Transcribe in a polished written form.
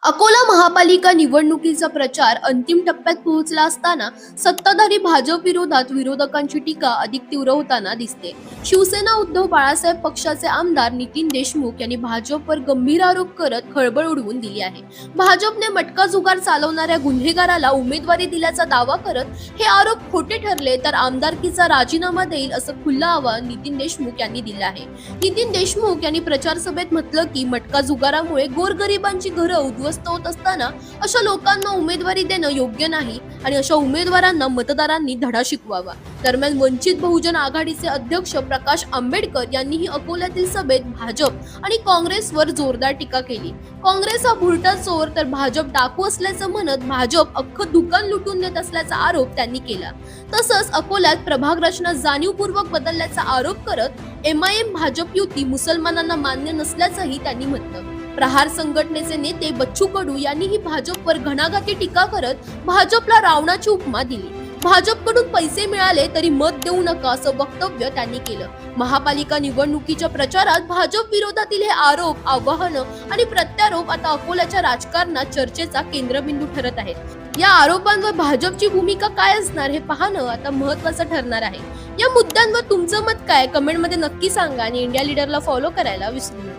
अकोला महापालिका निवडणुकीचा प्रचार अंतिम टप्प्यात पोहोचला असताना सत्ताधारी भाजप विरोधात विरोधकांची टीका अधिक तीव्र होताना दिसते. शिवसेना उद्धव बाळासाहेब पक्षाचे आमदार नितीन देशमुख यांनी भाजपवर गंभीर आरोप करत खळबळ उडवून दिली आहे. भाजपने मटका जुगार चालवणाऱ्या गुन्हेगाराला उमेदवारी दिल्याचा दावा करत हे आरोप खोटे ठरले तर आमदारकीचा राजीनामा देईल असं खुलं आवाहन नितीन देशमुख यांनी दिलं आहे. नितीन देशमुख यांनी प्रचार सभेत म्हटलं की मटका जुगारामुळे गोरगरिबांची घरं उद्ध्वस्त होत असताना अशा लोकांना उमेदवारी देणं योग्य नाही आणि अशा उमेदवारांना मतदारांनी धडा शिकवावा. दरम्यान वंचित बहुजन आघाडीचे अध्यक्ष प्रकाश आंबेडकर यांनीही अकोल्यातील सभेत भाजप आणि काँग्रेसवर जोरदार टीका केली. काँग्रेस हा भुरटा चोर तर भाजप डाकू असल्याचं म्हणत भाजप अख्खं दुकान लुटून देत असल्याचा आरोप त्यांनी केला. तसंच अकोल्यात प्रभाग रचना जाणीवपूर्वक बदलल्याचा आरोप करत एमआयएम भाजप युती मुसलमानांना मान्य नसल्याचंही त्यांनी म्हटलं. प्रहार संघटनेचे नेते बच्चू कडू यांनीही भाजपवर घणाघाती टीका करत भाजपला रावणाची उपमा दिली. भाजपकडून पैसे मिळाले तरी मत देऊ नका असं वक्तव्य त्यांनी केलं. महापालिका निवडणुकीच्या प्रचारात भाजप विरोधातील हे आरोप, आवाहनं आणि प्रत्यारोप आता अकोल्याच्या राजकारणात चर्चेचा केंद्रबिंदू ठरत आहेत. या आरोपांवर भाजपची भूमिका काय असणार हे पाहणं आता महत्त्वाचं ठरणार आहे. या मुद्द्यांवर तुमचं मत काय कमेंटमध्ये नक्की सांगा आणि इंडिया लीडरला फॉलो करायला विसरू नका.